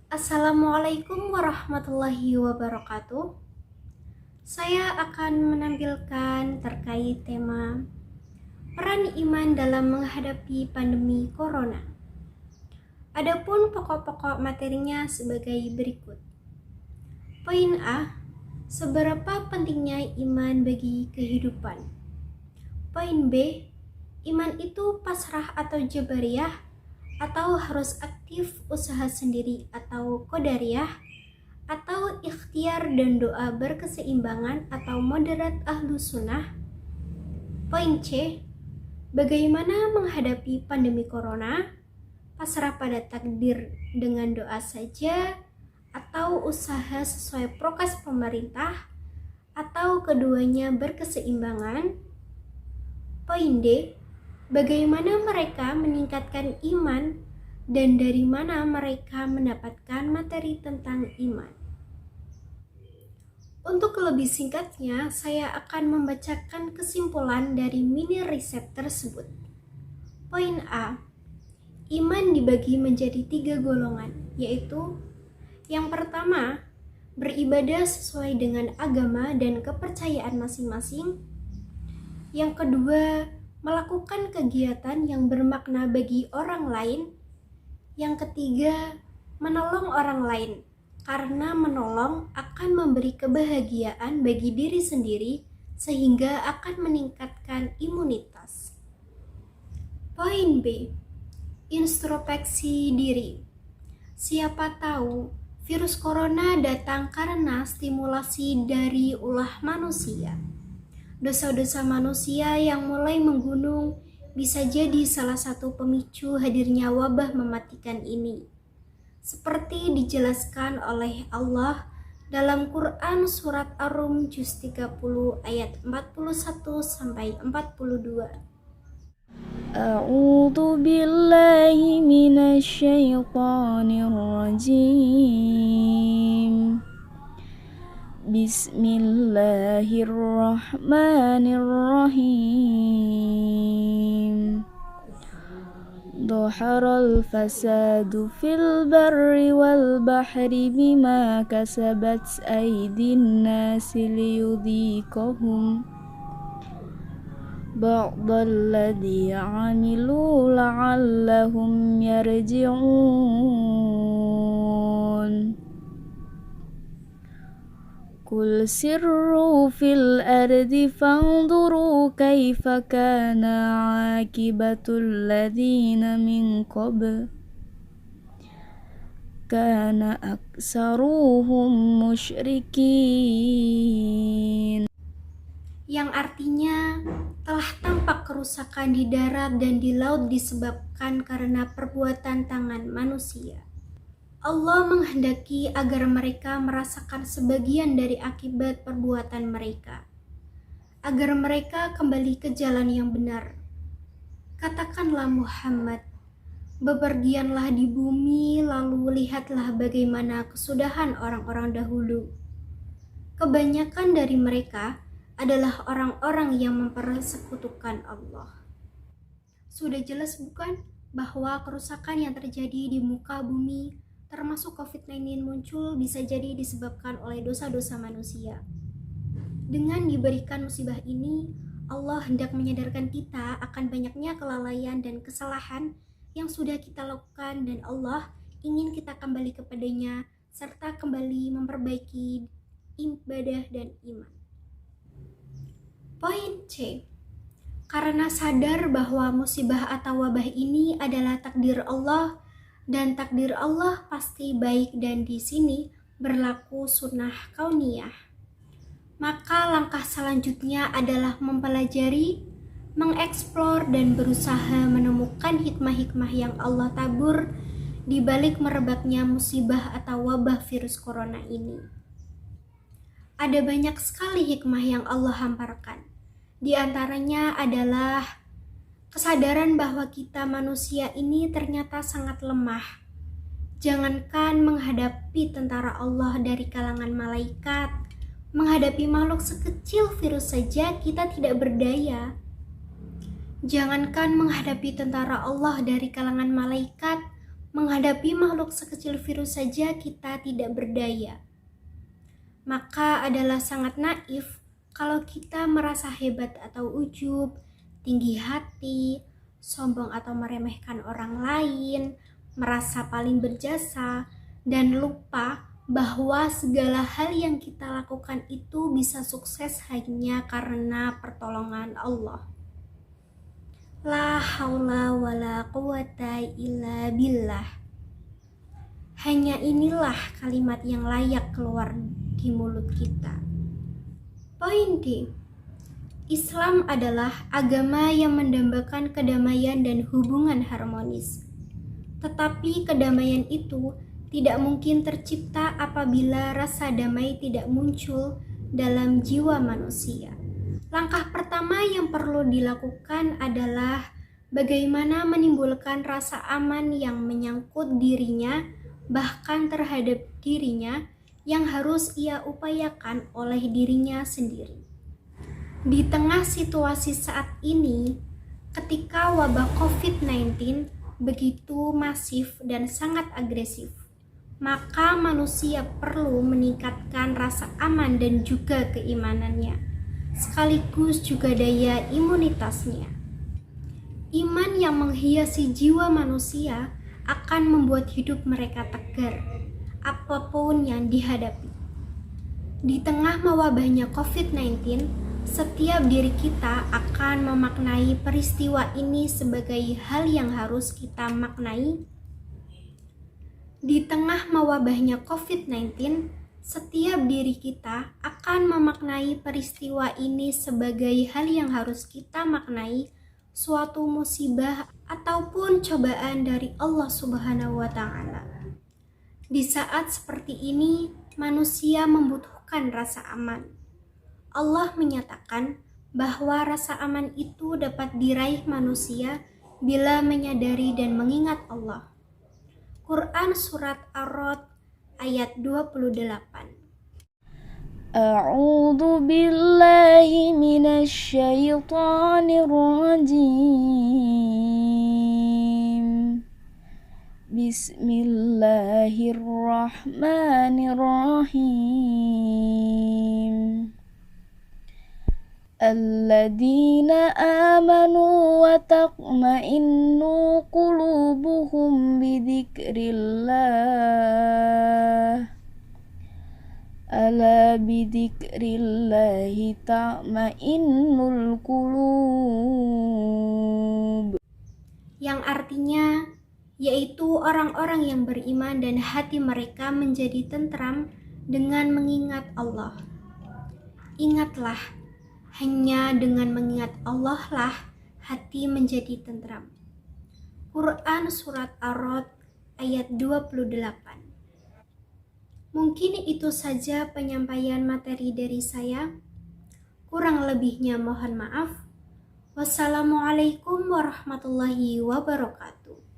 Assalamualaikum warahmatullahi wabarakatuh. Saya akan menampilkan terkait tema peran iman dalam menghadapi pandemi corona. Adapun pokok-pokok materinya sebagai berikut. Poin A, seberapa pentingnya iman bagi kehidupan. Poin B, iman itu pasrah atau jabariyah atau harus aktif usaha sendiri atau qadariyah, atau ikhtiar dan doa berkeseimbangan atau moderat ahlu sunnah. Poin C, bagaimana menghadapi pandemi corona, pasrah pada takdir dengan doa saja atau usaha sesuai prokes pemerintah, atau keduanya berkeseimbangan. Poin D, bagaimana mereka meningkatkan iman dan dari mana mereka mendapatkan materi tentang iman. Untuk lebih singkatnya, saya akan membacakan kesimpulan dari mini riset tersebut. Poin A, iman dibagi menjadi 3 golongan, yaitu yang pertama, beribadah sesuai dengan agama dan kepercayaan masing-masing. Yang kedua, melakukan kegiatan yang bermakna bagi orang lain. Yang ketiga, menolong orang lain, karena menolong akan memberi kebahagiaan bagi diri sendiri sehingga akan meningkatkan imunitas. Poin B, introspeksi diri. Siapa tahu virus corona datang karena stimulasi dari ulah manusia. Dosa-dosa manusia yang mulai menggunung bisa jadi salah satu pemicu hadirnya wabah mematikan ini. Seperti dijelaskan oleh Allah dalam Quran surat Ar-Rum juz 30 ayat 41 sampai 42. A'udzu billahi minasyaitonir rajim. Bismillahirrahmanirrahim. Dhaharal fasadu fil barri wal bahri bima kasabat aydin nasi liyudhiqahum ba'dalladzi 'amilu la'allahum yarji'un. Qul sirru fil ardi fanzuru kaifa kana 'aqibatul ladzina min qabl kana aksaruhum musyrikin. Yang artinya telah tampak kerusakan di darat dan di laut disebabkan karena perbuatan tangan manusia. Allah menghendaki agar mereka merasakan sebagian dari akibat perbuatan mereka, agar mereka kembali ke jalan yang benar. Katakanlah Muhammad, bepergianlah di bumi lalu lihatlah bagaimana kesudahan orang-orang dahulu. Kebanyakan dari mereka adalah orang-orang yang mempersekutukan Allah. Sudah jelas bukan bahwa kerusakan yang terjadi di muka bumi termasuk COVID-19 muncul bisa jadi disebabkan oleh dosa-dosa manusia. Dengan diberikan musibah ini, Allah hendak menyadarkan kita akan banyaknya kelalaian dan kesalahan yang sudah kita lakukan dan Allah ingin kita kembali kepadanya serta kembali memperbaiki ibadah dan iman. Poin C, karena sadar bahwa musibah atau wabah ini adalah takdir Allah dan takdir Allah pasti baik dan di sini berlaku sunnah kauniyah. Maka langkah selanjutnya adalah mempelajari, mengeksplor dan berusaha menemukan hikmah-hikmah yang Allah tabur di balik merebaknya musibah atau wabah virus corona ini. Ada banyak sekali hikmah yang Allah hamparkan. Di antaranya adalah kesadaran bahwa kita manusia ini ternyata sangat lemah. Jangankan menghadapi tentara Allah dari kalangan malaikat, menghadapi makhluk sekecil virus saja kita tidak berdaya. Jangankan menghadapi tentara Allah dari kalangan malaikat, Menghadapi makhluk sekecil virus saja kita tidak berdaya. Maka adalah sangat naif kalau kita merasa hebat atau ujub, tinggi hati, sombong atau meremehkan orang lain, merasa paling berjasa, dan lupa bahwa segala hal yang kita lakukan itu bisa sukses hanya karena pertolongan Allah. La haula wala quwata illa billah. Hanya inilah kalimat yang layak keluar di mulut kita. Poin D. Islam adalah agama yang mendambakan kedamaian dan hubungan harmonis. Tetapi kedamaian itu tidak mungkin tercipta apabila rasa damai tidak muncul dalam jiwa manusia. Langkah pertama yang perlu dilakukan adalah bagaimana menimbulkan rasa aman yang menyangkut dirinya, bahkan terhadap dirinya, yang harus ia upayakan oleh dirinya sendiri. Di tengah situasi saat ini, ketika wabah COVID-19 begitu masif dan sangat agresif, maka manusia perlu meningkatkan rasa aman dan juga keimanannya, sekaligus juga daya imunitasnya. Iman yang menghiasi jiwa manusia akan membuat hidup mereka tegar, apapun yang dihadapi. Di tengah mewabahnya COVID-19, setiap diri kita akan memaknai peristiwa ini sebagai hal yang harus kita maknai. Di tengah mewabahnya COVID-19, setiap diri kita akan memaknai peristiwa ini sebagai hal yang harus kita maknai, suatu musibah ataupun cobaan dari Allah Subhanahu wa Ta'ala. Di saat seperti ini, manusia membutuhkan rasa aman. Allah menyatakan bahwa rasa aman itu dapat diraih manusia bila menyadari dan mengingat Allah. Quran Surat Ar-Ra'd ayat 28. A'udzu billahi minasy syaithanir rajim. Bismillahirrahmanirrahim. Alladzina amanu wa taqmainnu qulubuhum bidzikrillah. Ala bidzikrillahi ta'mainnul qulub. Yang artinya yaitu orang-orang yang beriman dan hati mereka menjadi tentram dengan mengingat Allah. Ingatlah, hanya dengan mengingat Allah lah hati menjadi tentram. Quran Surat Ar-Ra'd ayat 28. Mungkin itu saja penyampaian materi dari saya. Kurang lebihnya mohon maaf. Wassalamualaikum warahmatullahi wabarakatuh.